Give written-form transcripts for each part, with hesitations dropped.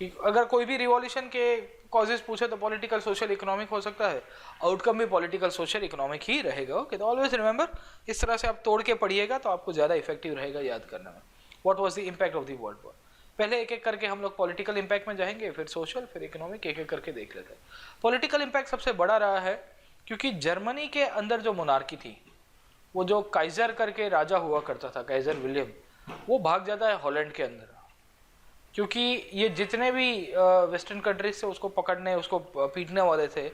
कि अगर कोई भी रिवॉल्यूशन के कॉजेज पूछे तो पॉलिटिकल, सोशल, इकोनॉमिक हो सकता है, आउटकम भी पॉलिटिकल, सोशल, इकोनॉमिक ही रहेगा। ओके, तो ऑलवेज रिमेंबर, इस तरह से आप तोड़ के पढ़िएगा तो आपको ज़्यादा इफेक्टिव रहेगा याद करने में। What was the impact of the world war. पहले एक एक करके हम लोग पॉलिटिकल इम्पैक्ट में जाएंगे, फिर सोशल, फिर इकोनॉमिक, एक एक करके देख लेते हैं। पॉलिटिकल इम्पैक्ट सबसे बड़ा रहा है क्योंकि जर्मनी के अंदर जो मोनार्की थी, वो जो काइजर करके राजा हुआ करता था, काइजर विलियम, वो भाग जाता है हॉलैंड के अंदर, क्योंकि ये जितने भी वेस्टर्न कंट्रीज से उसको पकड़ने, उसको पीटने वाले थे,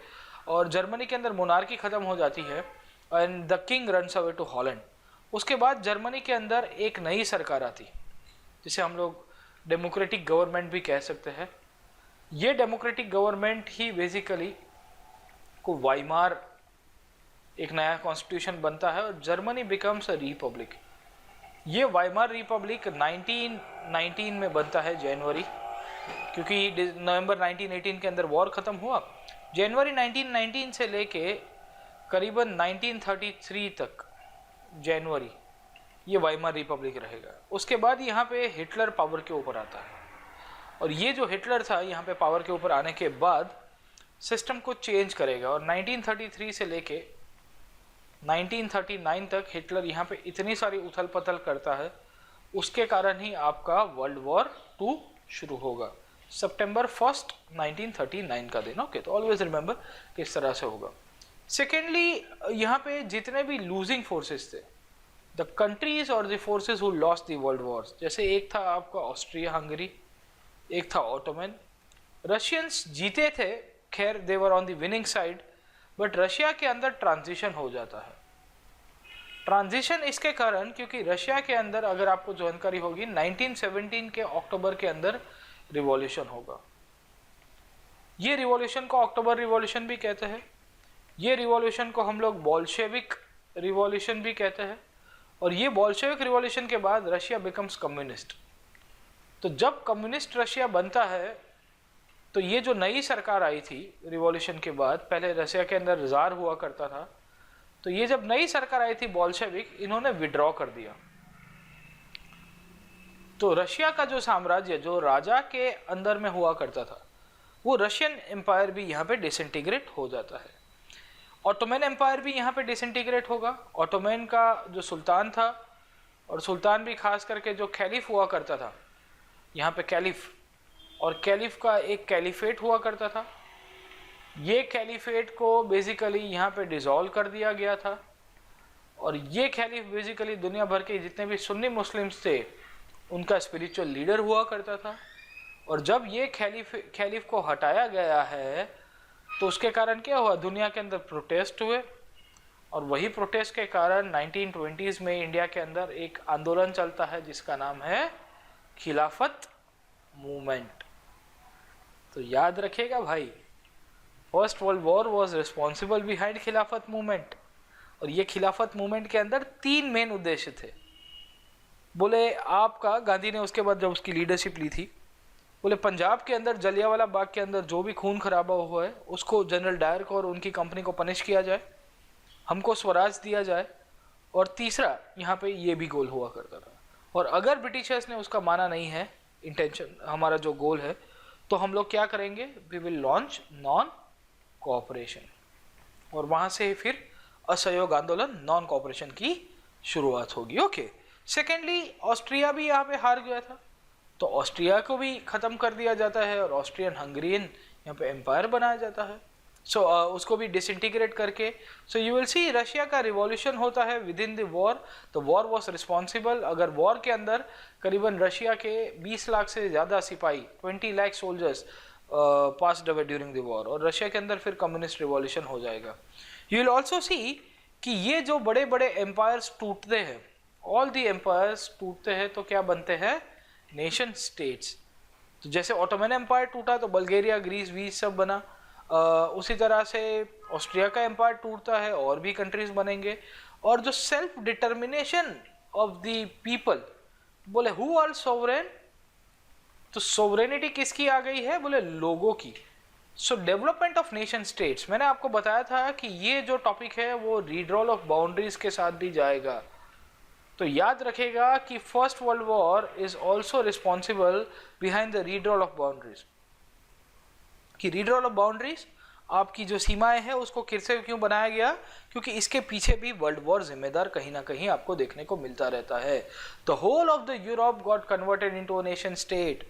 और जर्मनी के अंदर मोनार्की ख़त्म हो जाती है and the king runs away to Holland. उसके बाद जर्मनी के अंदर एक नई सरकार आती, जिसे हम लोग डेमोक्रेटिक गवर्नमेंट भी कह सकते हैं। ये डेमोक्रेटिक गवर्नमेंट ही बेसिकली को वाइमार एक नया कॉन्स्टिट्यूशन बनता है और जर्मनी बिकम्स अ रिपब्लिक। ये वाइमार रिपब्लिक 1919 में बनता है जनवरी, क्योंकि नवंबर 1918 के अंदर वॉर ख़त्म हुआ। जनवरी 1919 से लेके करीबन 1933 तक जनवरी ये वाइमार रिपब्लिक रहेगा। उसके बाद यहाँ पे हिटलर पावर के ऊपर आता है, और ये जो हिटलर था यहाँ पे पावर के ऊपर आने के बाद सिस्टम को चेंज करेगा, और 1933 से लेके 1939 तक हिटलर यहाँ पे इतनी सारी उथल पथल करता है, उसके कारण ही आपका वर्ल्ड वॉर 2 शुरू होगा, सितंबर 1 1939 का दिन। ओके, तो ऑलवेज रिमेंबर किस तरह से होगा। सेकेंडली, यहाँ पे जितने भी लूजिंग फोर्सेस थे, द कंट्रीज और the forces who lost the world Wars, जैसे एक था आपका ऑस्ट्रिया हंगरी, एक था ऑटोमन। रशियंस जीते थे, खैर they were on the winning side, but Russia के अंदर ट्रांजिशन हो जाता है। ट्रांजिशन इसके कारण क्योंकि रशिया के अंदर, अगर आपको जानकारी होगी, 1917 के अक्टूबर के अंदर रिवॉल्यूशन होगा। ये रिवॉल्यूशन को अक्टूबर रिवॉल्यूशन भी कहते हैं, ये रिवॉल्यूशन को हम लोग बोल्शेविक रिवॉल्यूशन भी कहते हैं, और ये बोल्शेविक रिवॉल्यूशन के बाद रशिया बिकम्स कम्युनिस्ट। तो जब कम्युनिस्ट रशिया बनता है, तो ये जो नई सरकार आई थी रिवॉल्यूशन के बाद, पहले रशिया के अंदर जार हुआ करता था, तो ये जब नई सरकार आई थी बोल्शेविक, इन्होंने विड्रॉ कर दिया। तो रशिया का जो साम्राज्य जो राजा के अंदर में हुआ करता था, वो रशियन एम्पायर भी यहाँ पे डिसइंटीग्रेट हो जाता है। ऑटोमन एम्पायर भी यहाँ पे डिसइंटीग्रेट होगा। ऑटोमन का जो सुल्तान था, और सुल्तान भी खास करके जो कैलिफ हुआ करता था, यहाँ पे कैलिफ, और कैलिफ का एक कैलिफेट हुआ करता था। ये कैलिफेट को बेसिकली यहाँ पे डिसॉल्व कर दिया गया था, और ये कैलिफ बेसिकली दुनिया भर के जितने भी सुन्नी मुस्लिम्स थे उनका स्पिरिचुअल लीडर हुआ करता था। और जब ये कैलिफ को हटाया गया है, तो उसके कारण क्या हुआ, दुनिया के अंदर प्रोटेस्ट हुए, और वही प्रोटेस्ट के कारण 1920s में इंडिया के अंदर एक आंदोलन चलता है जिसका नाम है खिलाफत मूवमेंट। तो याद रखिएगा भाई, first world war was responsible behind खिलाफत मूवमेंट, और ये खिलाफत मूवमेंट के अंदर 3 मेन उद्देश्य थे। बोले आपका गांधी ने उसके बाद जब उसकी लीडरशिप ली थी, बोले पंजाब के अंदर जलियांवाला बाग के अंदर जो भी खून खराबा हुआ है उसको जनरल डायर को और उनकी कंपनी को पनिश किया जाए, हमको स्वराज दिया जाए, और तीसरा यहाँ पे ये भी गोल हुआ करता था। और अगर ब्रिटिशर्स ने उसका माना नहीं है, इंटेंशन हमारा जो गोल है, तो हम लोग क्या करेंगे, we will launch non cooperation, और वहाँ से फिर असहयोग आंदोलन, नॉन कोऑपरेशन की शुरुआत होगी। ओके, सेकेंडली ऑस्ट्रिया भी यहाँ पे हार गया था, तो ऑस्ट्रिया को भी ख़त्म कर दिया जाता है, और ऑस्ट्रियन हंगरियन यहाँ पे एम्पायर बनाया जाता है। सो उसको भी डिसइंटीग्रेट करके, सो यू विल सी रशिया का रिवॉल्यूशन होता है विद इन द वॉर। तो वॉर वॉज रिस्पॉन्सिबल, अगर वॉर के अंदर करीबन रशिया के 20 लाख से ज़्यादा सिपाही, 20 lakh soldiers passed away during the war, और रशिया के अंदर फिर कम्युनिस्ट रिवॉल्यूशन हो जाएगा। यू विल ऑल्सो सी कि ये जो बड़े बड़े एम्पायर्स टूटते हैं, ऑल द एम्पायर्स टूटते हैं, तो क्या बनते हैं, नेशन स्टेट्स। तो जैसे ऑटोमन एम्पायर टूटा तो बल्गेरिया, ग्रीस, वीस सब बना, उसी तरह से ऑस्ट्रिया का एम्पायर टूटता है और भी कंट्रीज बनेंगे। और जो self determination of the people, बोले हु आर सोवरेन, तो सोवरेनिटी किसकी आ गई है, बोले लोगों की। सो डेवलपमेंट ऑफ नेशन स्टेट्स, मैंने आपको बताया था कि ये जो टॉपिक है वो रीड्रॉल ऑफ बाउंड्रीज के साथ भी जाएगा। तो याद रखेगा कि first world war is also responsible behind the redrawal of boundaries. कि रीड्रॉल ऑफ बाउंड्रीज, आपकी जो सीमाएं हैं उसको फिर से क्यों बनाया गया, क्योंकि इसके पीछे भी वर्ल्ड वॉर जिम्मेदार कहीं ना कहीं आपको देखने को मिलता रहता है। The whole of the Europe got converted into a nation state,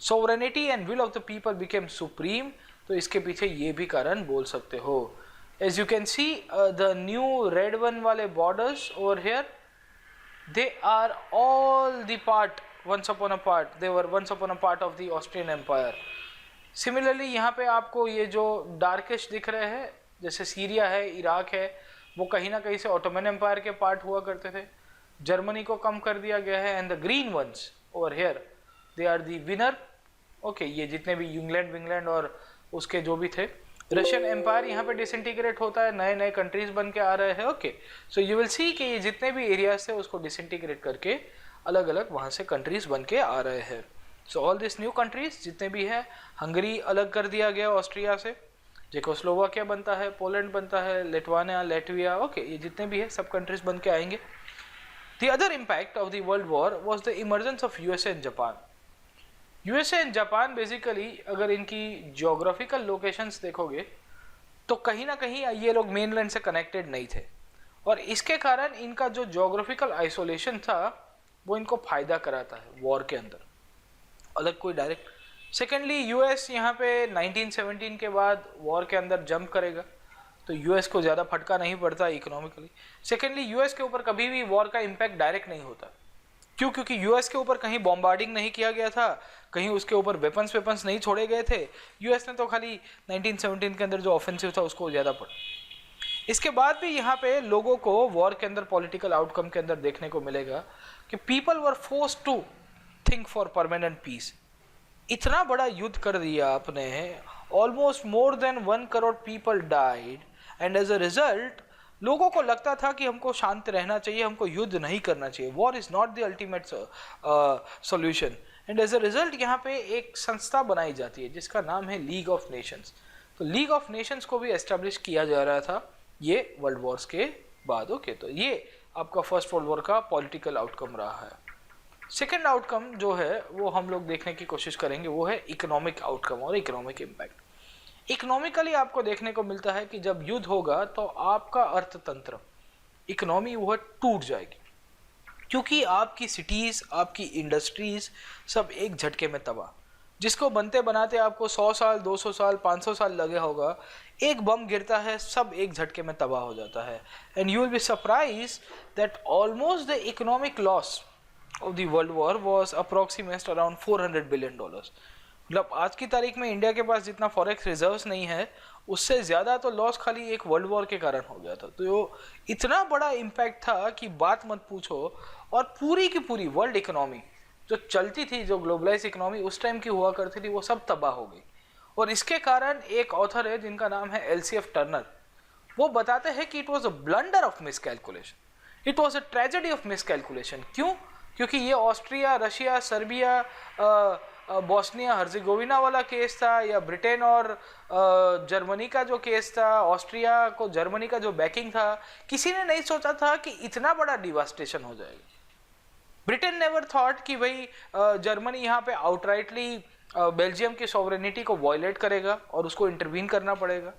sovereignty and will of the people became supreme. तो इसके पीछे ये भी कारण बोल सकते हो। As you can see the new red one वाले borders over here, they are all the part once upon a part, they were once upon a part of the Austrian Empire. Similarly यहाँ पे आपको ये जो darkish दिख रहे हैं, जैसे सीरिया है, इराक है, वो कहीं ना कहीं से ऑटोमन एम्पायर के पार्ट हुआ करते थे। जर्मनी को कम कर दिया गया है। And the green ones over here, they are the winner. Okay, ये जितने भी इंग्लैंड विंग्लैंड और उसके जो भी थे, रशियन एम्पायर यहाँ पे डिसइंटीग्रेट होता है, नए नए कंट्रीज बन के आ रहे हैं। Okay, so you will see कि ये जितने भी एरियाज थे उसको डिसइंटीग्रेट करके अलग अलग वहाँ से कंट्रीज बन के आ रहे हैं। So all this new countries जितने भी हैं, हंगरी अलग कर दिया गया ऑस्ट्रिया से, चेकोस्लोवाकिया बनता है, पोलैंड बनता है, लिथुआनिया, लैटविया। ओके, ये जितने भी है सब कंट्रीज बन के आएंगे। The other impact of the world war was the emergence of USA and Japan. USA and Japan basically अगर इनकी जियोग्राफिकल लोकेशंस देखोगे तो कहीं ना कहीं ये लोग मेनलैंड से कनेक्टेड नहीं थे, और इसके कारण इनका जो जियोग्राफिकल आइसोलेशन था वो इनको फायदा कराता है वॉर के अंदर, अलग कोई डायरेक्ट। सेकेंडली यूएस यहाँ पे 1917 के बाद वॉर के अंदर जंप करेगा, तो यूएस को ज़्यादा फटका नहीं पड़ता इकोनॉमिकली। सेकेंडली यूएस के ऊपर कभी भी वॉर का इम्पैक्ट डायरेक्ट नहीं होता। क्यों? क्योंकि यूएस के ऊपर कहीं बॉम्बार्डिंग नहीं किया गया था, कहीं उसके ऊपर वेपन्स नहीं छोड़े गए थे। यूएस ने तो खाली 1917 के अंदर जो ऑफेंसिव था उसको ज़्यादा पड़ा। इसके बाद भी यहाँ पे लोगों को वॉर के अंदर पॉलिटिकल आउटकम के अंदर देखने को मिलेगा कि people were forced to think for permanent peace. इतना बड़ा युद्ध कर दिया आपने, almost more than 1 crore people died, and as a result लोगों को लगता था कि हमको शांत रहना चाहिए, हमको युद्ध नहीं करना चाहिए। War is not the ultimate solution. And as a result यहाँ पे एक संस्था बनाई जाती है जिसका नाम है लीग ऑफ नेशंस। तो लीग ऑफ नेशंस को भी एस्टेब्लिश किया जा रहा था ये वर्ल्ड वॉर्स के बाद। ओके, तो ये आपका फर्स्ट वर्ल्ड वॉर का पॉलिटिकल आउटकम रहा है। सेकेंड आउटकम जो है वो हम लोग देखने की कोशिश करेंगे, वो है इकोनॉमिक आउटकम और इकोनॉमिक इम्पैक्ट। इकोनॉमिकली आपको देखने को मिलता है कि जब युद्ध होगा तो आपका अर्थतंत्र, इकोनॉमी वो टूट जाएगी, क्योंकि आपकी सिटीज़, आपकी इंडस्ट्रीज सब एक झटके में तबाह। जिसको बनते बनाते आपको 100 साल, 200 साल, 500 साल लगे होगा, एक बम गिरता है, सब एक झटके में तबाह हो जाता है। And you will be surprise that almost the economic loss of the world war was approximate around $400 billion. मतलब आज की तारीख में इंडिया के पास जितना फॉरेक्स रिजर्व्स नहीं है, उससे ज़्यादा तो लॉस खाली एक वर्ल्ड वॉर के कारण हो गया था। तो इतना बड़ा इम्पैक्ट था कि बात मत पूछो। और पूरी की पूरी वर्ल्ड इकोनॉमी जो चलती थी, जो ग्लोबलाइज इकोनॉमी उस टाइम की हुआ करती थी, वो सब तबाह हो गई। और इसके कारण एक ऑथर है जिनका नाम है LCF टर्नर, वो बताते हैं कि it was a blunder of miscalculation, it was a tragedy of miscalculation. क्यों? क्योंकि ये Austria, Russia, Serbia, Bosnia Herzegovina वाला केस था, या ब्रिटेन और जर्मनी का जो केस था, ऑस्ट्रिया को जर्मनी का जो बैकिंग था, किसी ने नहीं सोचा था कि इतना बड़ा डिवास्टेशन हो जाएगा। ब्रिटेन नेवर थॉट कि भाई जर्मनी यहाँ पे आउटराइटली बेल्जियम की सॉवरेनिटी को वायलेट करेगा और उसको इंटरवीन करना पड़ेगा।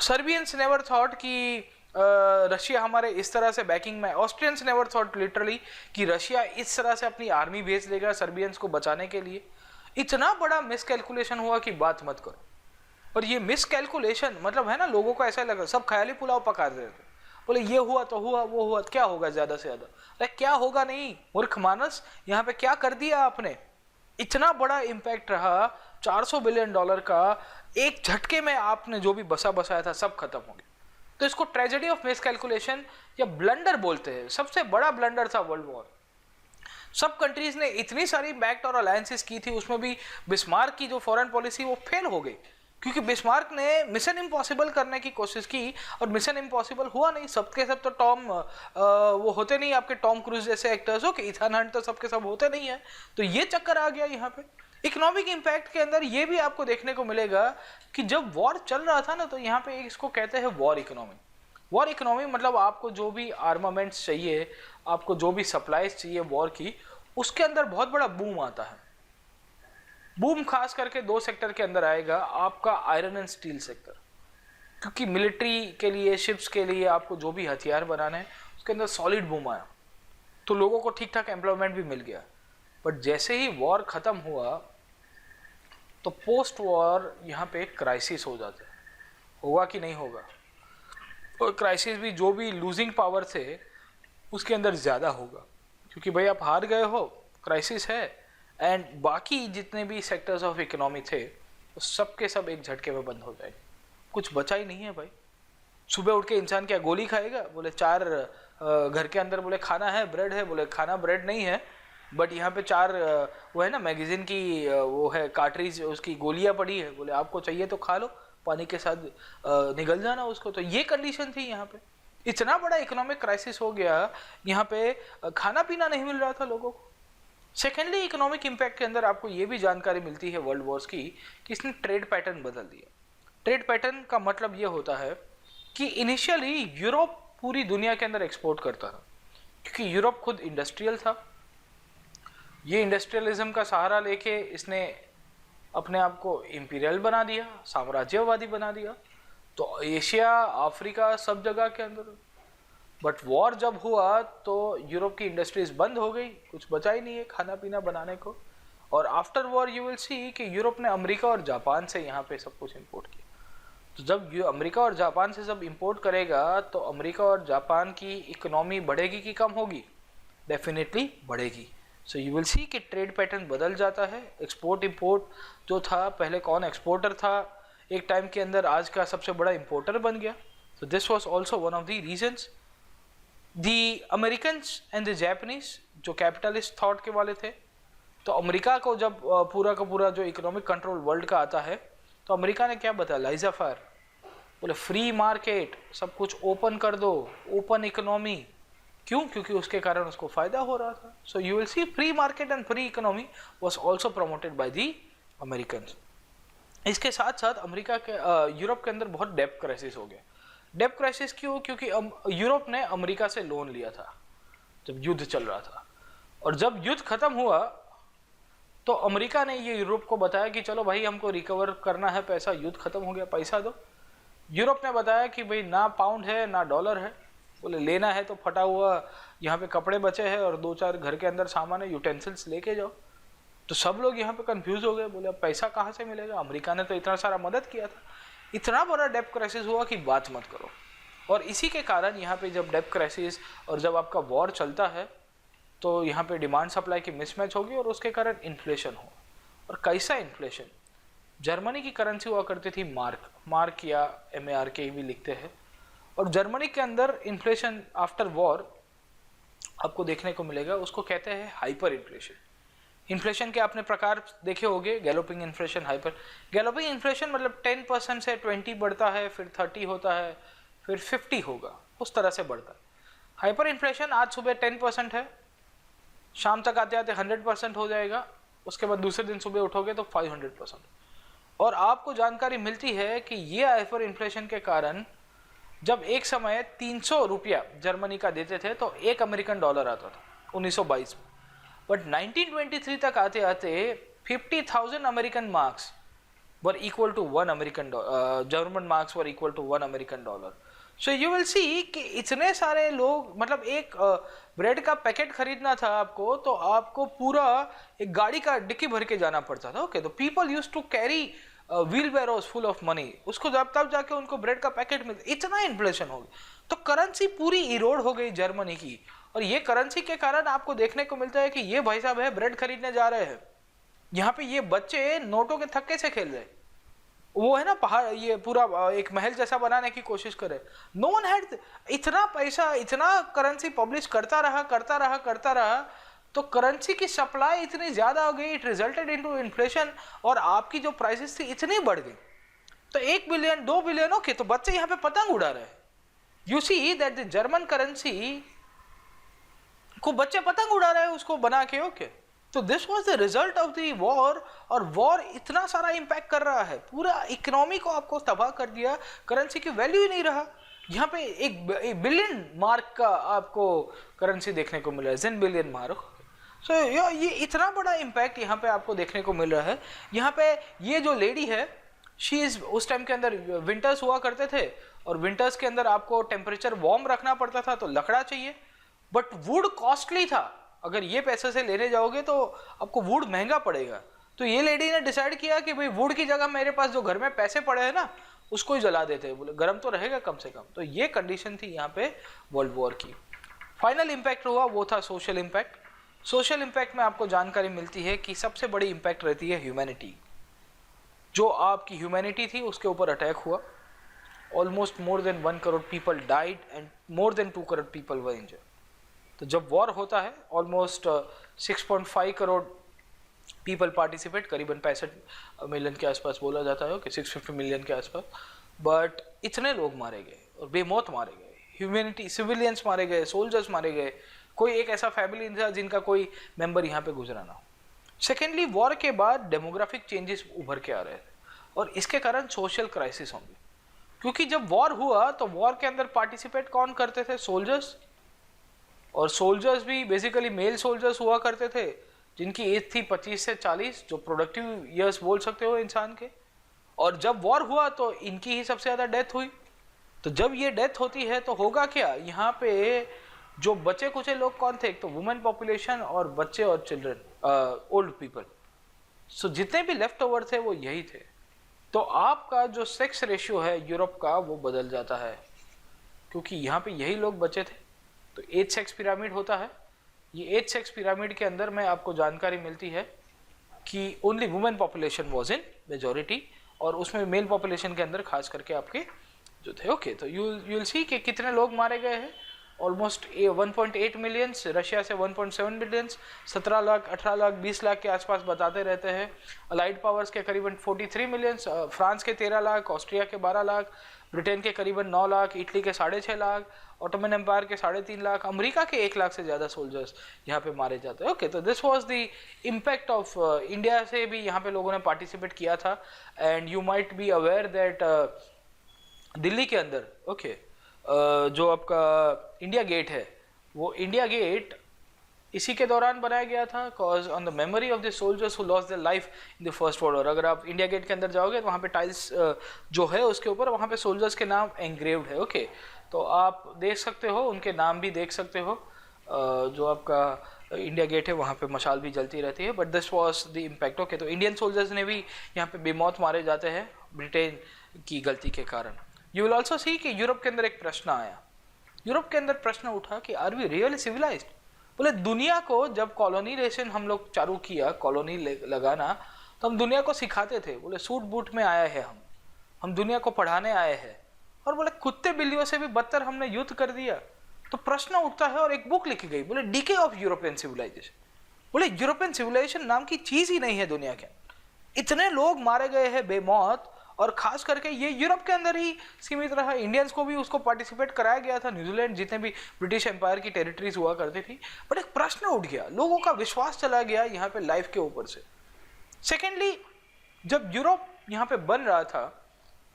सर्बियंस नेवर थॉट कि रशिया हमारे इस तरह से बैकिंग में। ऑस्ट्रियंस नेवर थॉट लिटरली कि रशिया इस तरह से अपनी आर्मी भेज देगा सर्बियंस को बचाने के लिए। इतना बड़ा मिसकैलकुलेशन हुआ कि बात मत करो। और ये मिसकैलकुलेशन मतलब है ना, लोगों को ऐसा लगा सब ख्याली पुलाव पका रहे थे, बोले ये हुआ तो हुआ, वो हुआ, क्या होगा ज़्यादा से ज़्यादा। अरे क्या होगा नहीं, मूर्ख मानस, यहाँ पे क्या कर दिया आपने। इतना बड़ा इम्पैक्ट रहा, $400 बिलियन का एक झटके में आपने जो भी बसा बसाया था सब खत्म हो गया। तो इसको ट्रेजेडी ऑफ मिसकैलकुलेशन या ब्लंडर बोलते हैं। सबसे बड़ा ब्लंडर था वर्ल्ड वॉर। सब कंट्रीज ने इतनी सारी पैक्ट और अलायंसेस की थी, उसमें भी बिस्मार्क की जो फॉरेन पॉलिसी वो फेल हो गई, क्योंकि बिस्मार्क ने मिशन इम्पॉसिबल करने की कोशिश की और मिशन इम्पॉसिबल हुआ नहीं। सबके सब तो टॉम वो होते नहीं आपके टॉम क्रूज जैसे एक्टर्स हो कि इथान हंट तो सबके सब होते नहीं है। तो ये चक्कर आ गया यहाँ पे। इकोनॉमिक इम्पैक्ट के अंदर ये भी आपको देखने को मिलेगा कि जब वॉर चल रहा था ना, तो यहाँ पे इसको कहते हैं वॉर इकोनॉमी। वॉर इकोनॉमी मतलब आपको जो भी आर्मामेंट्स चाहिए, आपको जो भी सप्लाईज चाहिए वॉर की, उसके अंदर बहुत बड़ा बूम आता है। बूम खास करके दो सेक्टर के अंदर आएगा, आपका आयरन एंड स्टील सेक्टर, क्योंकि मिलिट्री के लिए, शिप्स के लिए आपको जो भी हथियार बनाने हैं उसके अंदर सॉलिड बूम आया, तो लोगों को ठीक ठाक एम्प्लॉयमेंट भी मिल गया। बट जैसे ही वॉर ख़त्म हुआ तो पोस्ट वॉर यहाँ पे क्राइसिस हो जाता है, होगा कि नहीं होगा, और क्राइसिस भी जो भी लूजिंग पावर थे उसके अंदर ज़्यादा होगा, क्योंकि भाई आप हार गए हो, क्राइसिस है, एंड बाकी जितने भी सेक्टर्स ऑफ इकोनॉमी थे वो सब के सब एक झटके में बंद हो जाएंगे, कुछ बचा ही नहीं है भाई। सुबह उठ के इंसान क्या गोली खाएगा, बोले चार घर के अंदर बोले खाना है, ब्रेड है, बोले खाना ब्रेड नहीं है, बट यहाँ पे चार वो है ना मैगजीन की वो है कार्ट्रिज, उसकी गोलियाँ पड़ी है, बोले आपको चाहिए तो खा लो, पानी के साथ निगल जाना उसको। तो ये कंडीशन थी यहाँ पे, इतना बड़ा इकोनॉमिक क्राइसिस हो गया, यहाँ पे खाना पीना नहीं मिल रहा था लोगों को। सेकेंडली इकोनॉमिक इम्पैक्ट के अंदर आपको ये भी जानकारी मिलती है वर्ल्ड वॉर्स की कि इसने ट्रेड पैटर्न बदल दिया। ट्रेड पैटर्न का मतलब ये होता है कि इनिशियली यूरोप पूरी दुनिया के अंदर एक्सपोर्ट करता था, क्योंकि यूरोप खुद इंडस्ट्रियल था, ये इंडस्ट्रियलिज्म का सहारा लेके इसने अपने आप को इम्पीरियल बना दिया, साम्राज्यवादी बना दिया, तो एशिया, अफ्रीका, सब जगह के अंदर। बट वॉर जब हुआ तो यूरोप की इंडस्ट्रीज बंद हो गई, कुछ बचा ही नहीं है खाना पीना बनाने को, और after war you will see कि यूरोप ने अमेरिका और जापान से यहाँ पे सब कुछ इंपोर्ट किया। तो जब अमेरिका और जापान से सब इंपोर्ट करेगा तो अमेरिका और जापान की इकोनॉमी बढ़ेगी कि कम होगी? डेफिनेटली बढ़ेगी। सो यू विल सी कि ट्रेड पैटर्न बदल जाता है। एक्सपोर्ट इंपोर्ट जो था, पहले कौन एक्सपोर्टर था एक टाइम के अंदर, आज का सबसे बड़ा इंपोर्टर बन गया। So this was also one of the reasons. The Americans and the Japanese जो कैपिटलिस्ट थॉट के वाले थे, तो अमेरिका को जब पूरा का पूरा जो इकोनॉमिक कंट्रोल वर्ल्ड का आता है तो अमेरिका ने क्या बताया, लाइजा फायर, बोले फ्री मार्केट, सब कुछ ओपन कर दो, ओपन इकोनॉमी। क्यों? क्योंकि उसके कारण उसको फायदा हो रहा था। सो you will C free market and free economy was also promoted by the Americans. इसके साथ साथ अमेरिका के यूरोप के अंदर बहुत डेब्ट क्राइसिस हो गया। डेब्ट क्राइसिस क्यों? क्योंकि यूरोप ने अमेरिका से लोन लिया था जब युद्ध चल रहा था, और जब युद्ध खत्म हुआ तो अमेरिका ने ये यूरोप को बताया कि चलो भाई हमको रिकवर करना है पैसा, युद्ध खत्म हो गया, पैसा दो। यूरोप ने बताया कि भाई ना पाउंड है ना डॉलर है, बोले लेना है तो फटा हुआ यहाँ पे कपड़े बचे हैं और दो चार घर के अंदर सामान है, यूटेंसिल्स लेके जाओ। तो सब लोग यहाँ पे कंफ्यूज हो गए, बोले अब पैसा कहाँ से मिलेगा, अमेरिका ने तो इतना सारा मदद किया था। इतना बड़ा डेब्ट क्राइसिस हुआ कि बात मत करो। और इसी के कारण यहाँ पे जब डेब्ट क्राइसिस और जब आपका वॉर चलता है तो यहाँ पे डिमांड सप्लाई की मिसमैच होगी और उसके कारण इन्फ्लेशन हो। और कैसा इन्फ्लेशन? जर्मनी की करेंसी हुआ करती थी मार्क या MARK भी लिखते हैं, और जर्मनी के अंदर इन्फ्लेशन आफ्टर वॉर आपको देखने को मिलेगा, उसको कहते हैं हाइपर इन्फ्लेशन। इन्फ्लेशन के आपने प्रकार देखे होंगे, galloping inflation, hyper. Galloping inflation मतलब 10% से 20 बढ़ता है, फिर 30 होता है, फिर 50 होगा, उस तरह से बढ़ता है। हाइपर इन्फ्लेशन आज सुबह 10% है, शाम तक आते आते 100% हो जाएगा, उसके बाद दूसरे दिन सुबह उठोगे तो 500%। और आपको जानकारी मिलती है कि ये हाइपर इन्फ्लेशन के कारण जब एक समय 300 रुपया जर्मनी का देते थे तो एक अमेरिकन डॉलर आता था 1922 में, बट 1923 तक आते आते 50,000 American marks were equal to 1 American German marks were equal to 1 American dollar. So you will see कि इतने सारे लोग, मतलब एक ब्रेड का पैकेट खरीदना था आपको तो आपको पूरा एक गाड़ी का डिक्की भर के जाना पड़ता था। ओके, तो people use to carry wheelbarrows full of money, उसको जब तब जाके उनको ब्रेड का पैकेट मिलता। इतना इन्फ्लेशन हो गया, तो करेंसी पूरी इरोड हो गई जर्मनी की। और ये करेंसी के कारण आपको देखने को मिलता है कि ये भाई साहब है ब्रेड खरीदने जा रहे हैं, यहाँ पे ये बच्चे नोटों के थक्के से खेल रहे, वो है ना पहाड़, ये पूरा एक महल जैसा बनाने की कोशिश करे। नो वन हैड इतना पैसा, इतना करेंसी पब्लिश करता रहा, तो करेंसी की सप्लाई इतनी ज्यादा हो गई, इट रिजल्टेड इनटू इन्फ्लेशन, और आपकी जो प्राइसेस थी इतनी बढ़ गई। तो 1 बिलियन 2 बिलियन, ओके, तो बच्चे यहाँ पे पतंग उड़ा रहे हैं। You see that the German currency को बच्चे पतंग उड़ा रहे हैं उसको बना के। ओके, तो this was the result of the war. और वॉर इतना सारा इंपैक्ट कर रहा है, पूरा इकोनॉमी को आपको तबाह कर दिया, करेंसी की वैल्यू ही नहीं रहा। यहाँ पे एक बिलियन मार्क का आपको करेंसी देखने को मिला है, 10 बिलियन मार्क। सो ये इतना बड़ा इम्पैक्ट यहाँ पे आपको देखने को मिल रहा है। यहाँ पे ये जो लेडी है, शी इज, उस टाइम के अंदर विंटर्स हुआ करते थे और विंटर्स के अंदर आपको टेम्परेचर वार्म रखना पड़ता था, तो लकड़ा चाहिए, बट वुड कॉस्टली था। अगर ये पैसे से लेने जाओगे तो आपको वुड महंगा पड़ेगा। तो ये लेडी ने डिसाइड किया कि भाई वुड की जगह मेरे पास जो घर में पैसे पड़े हैं ना, उसको ही जला देते हैं, बोले गर्म तो रहेगा कम से कम। तो ये कंडीशन थी यहाँ पे वर्ल्ड वॉर की। फाइनल इम्पैक्ट हुआ वो था सोशल इम्पैक्ट। सोशल इम्पैक्ट में आपको जानकारी मिलती है कि सबसे बड़ी इम्पैक्ट रहती है ह्यूमैनिटी। जो आपकी ह्यूमैनिटी थी उसके ऊपर अटैक हुआ। Almost more than 1 crore people died and more than 2 crore people were injured. तो जब वॉर होता है ऑलमोस्ट 6.5 करोड़ पीपल पार्टिसिपेट, करीबन 65 मिलियन के आसपास बोला जाता है, ओके 650 मिलियन के आसपास। बट इतने लोग मारे गए और बेमौत मारे गए, ह्यूमैनिटी, सिविलियंस मारे गए, सोल्जर्स मारे गए, कोई एक ऐसा फैमिली नहीं था जिनका कोई मेंबर यहाँ पे गुजरा ना हो। सेकेंडली, वॉर के बाद डेमोग्राफिक चेंजेस उभर के आ रहे थे और इसके कारण सोशल क्राइसिस होंगे, क्योंकि जब वॉर हुआ तो वॉर के अंदर पार्टिसिपेट कौन करते थे? सोल्जर्स। और सोल्जर्स भी बेसिकली मेल सोल्जर्स हुआ करते थे जिनकी एज थी 25 से 40, जो प्रोडक्टिव ईयर्स बोल सकते हो इंसान के। और जब वॉर हुआ तो इनकी ही सबसे ज़्यादा डेथ हुई। तो जब ये डेथ होती है तो होगा क्या, यहाँ पे जो बचे कुचे लोग कौन थे? एक तो वुमेन पॉपुलेशन और बच्चे और चिल्ड्रन, ओल्ड पीपल। सो जितने भी लेफ्ट ओवर थे वो यही थे। तो आपका जो सेक्स रेशियो है यूरोप का वो बदल जाता है, क्योंकि यहाँ पे यही लोग बचे थे। तो 8 सेक्स पिरामिड होता है। ये 8 सेक्स पिरामिड के अंदर में आपको जानकारी मिलती है कि only women population was in majority, और उसमें मेल पॉपुलेशन के अंदर खास करके आपके जो थे, ओके। तो यू विल सी कि कितने लोग मारे गए हैं। ऑलमोस्ट 1.8 मिलियंस, रशिया से 1.7 मिलियंस, 17 लाख, 18 लाख, 20 लाख के आसपास बताते रहते हैं। अलाइड पावर्स के करीबन 43 मिलियंस, फ्रांस के 13 लाख, ऑस्ट्रिया के 12 लाख, ब्रिटेन के करीबन 9 लाख, इटली के 6.5 लाख, ऑटोमन एम्पायर के 3.5 लाख, अमेरिका के 1 लाख से ज़्यादा सोल्जर्स यहाँ पे मारे जाते हैं, ओके। तो this was the impact of India से भी यहाँ पे लोगों ने पार्टिसिपेट किया था। And you might be aware that Delhi के अंदर, ओके, जो आपका इंडिया गेट है, वो इंडिया गेट इसी के दौरान बनाया गया था, cause on the memory of the soldiers who lost their life in the first world war. अगर आप इंडिया गेट के अंदर जाओगे तो वहाँ पे टाइल्स जो है उसके ऊपर वहाँ पे सोल्जर्स के नाम एंग्रेव्ड है, ओके। तो आप देख सकते हो, उनके नाम भी देख सकते हो। जो आपका इंडिया गेट है वहाँ पे मशाल भी जलती रहती है। But this was the impact, okay. तो इंडियन सोल्जर्स ने भी यहाँ पे बेमौत मारे जाते हैं ब्रिटेन की गलती के कारण। यू विल ऑल्सो सी कि यूरोप के अंदर एक प्रश्न आया। यूरोप के अंदर प्रश्न उठा कि आर वी रियली सिविलाइज्ड? बोले दुनिया को जब कॉलोनीलेशन हम लोग चालू किया, कॉलोनी लगाना, तो हम दुनिया को सिखाते थे, बोले सूट बूट में आए हैं हम दुनिया को पढ़ाने आए हैं, और बोले कुत्ते बिल्लियों से भी बदतर हमने युद्ध कर दिया। तो प्रश्न उठता है और एक बुक लिखी गई, बोले डीके ऑफ यूरोपियन सिविलाइजेशन। बोले यूरोपियन सिविलाइजेशन नाम की चीज ही नहीं है दुनिया के। इतने लोग मारे गए हैं बेमौत, और खास करके ये यूरोप के अंदर ही सीमित रहा। इंडियंस को भी उसको पार्टिसिपेट कराया गया था, न्यूजीलैंड, जितने भी ब्रिटिश एम्पायर की टेरिटरीज हुआ करती थी। बट एक प्रश्न उठ गया, लोगों का विश्वास चला गया यहाँ पे लाइफ के ऊपर से। सेकेंडली, जब यूरोप यहाँ पे बन रहा था,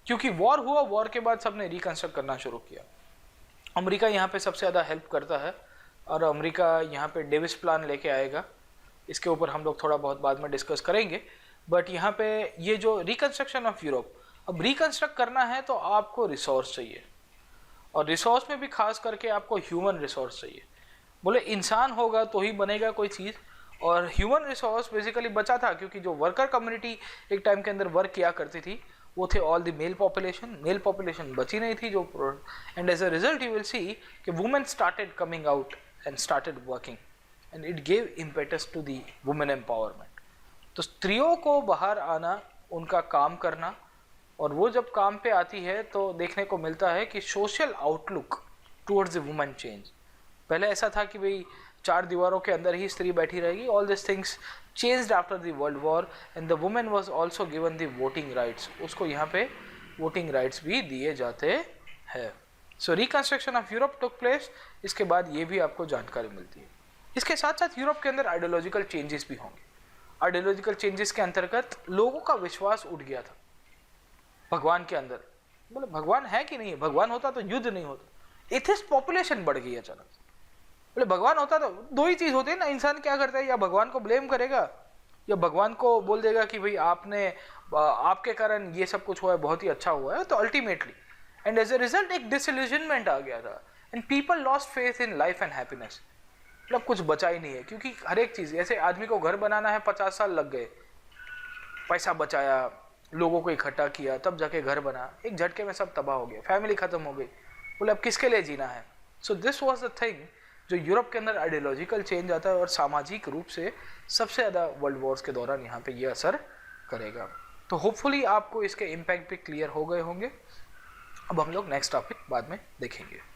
क्योंकि वॉर हुआ, वॉर के बाद सबने रिकंस्ट्रक्ट करना शुरू किया। अमेरिका यहाँ पे सबसे ज़्यादा हेल्प करता है, और अमेरिका यहाँ पे डेविस प्लान लेके आएगा। इसके ऊपर हम लोग थोड़ा बहुत बाद में डिस्कस करेंगे। बट यहाँ पे ये जो रिकंस्ट्रक्शन ऑफ यूरोप, अब रिकंस्ट्रक्ट करना है तो आपको रिसोर्स चाहिए, और रिसोर्स में भी खास करके आपको ह्यूमन रिसोर्स चाहिए। बोले इंसान होगा तो ही बनेगा कोई चीज़, और ह्यूमन रिसोर्स बेसिकली बचा था, क्योंकि जो वर्कर कम्युनिटी एक टाइम के अंदर वर्क किया करती थी वो थे ऑल द मेल पॉपुलेशन बची नहीं थी जो। And as a result you will see कि women started coming out and started working, and it gave impetus to the women empowerment. तो स्त्रियों को बाहर आना, उनका काम करना, और वो जब काम पे आती है तो देखने को मिलता है कि social outlook towards the women change. पहले ऐसा था कि भाई 4 दीवारों के अंदर ही स्त्री बैठी रहेगी। All this things changed after the world war, and the women was also given the voting rights. उसको यहाँ पे वोटिंग राइट्स भी दिए जाते हैं। So reconstruction of Europe took place. इसके बाद ये भी आपको जानकारी मिलती है। इसके साथ साथ यूरोप के अंदर आइडियोलॉजिकल चेंजेस भी होंगे। आइडियोलॉजिकल चेंजेस के अंतर्गत लोगों का विश्वास उठ गया था भगवान के अंदर। बोले भगवान है कि नहीं है? भगवान होता तो युद्ध नहीं होता। एथिस्ट पॉपुलेशन बढ़ गई अचानक। बोले भगवान होता तो दो ही चीज़ होती है ना, इंसान क्या करता है, या भगवान को ब्लेम करेगा या भगवान को बोल देगा कि भाई आपने आपके कारण ये सब कुछ हुआ है, बहुत ही अच्छा हुआ है। तो ultimately and as a result एक डिसइल्यूजनमेंट आ गया था and people lost faith in life and happiness. मतलब कुछ बचा ही नहीं है, क्योंकि हर एक चीज़, ऐसे आदमी को घर बनाना है 50 साल लग गए, पैसा बचाया, लोगों को इकट्ठा किया, तब जाके घर बना, एक झटके में सब तबाह हो गया, फैमिली खत्म हो गई, बोले अब किसके लिए जीना है। So this was the thing जो यूरोप के अंदर आइडियोलॉजिकल चेंज आता है और सामाजिक रूप से सबसे ज़्यादा वर्ल्ड वॉर्स के दौरान यहाँ पे ये असर करेगा। तो होपफुली आपको इसके इम्पैक्ट भी क्लियर हो गए होंगे। अब हम लोग नेक्स्ट टॉपिक बाद में देखेंगे।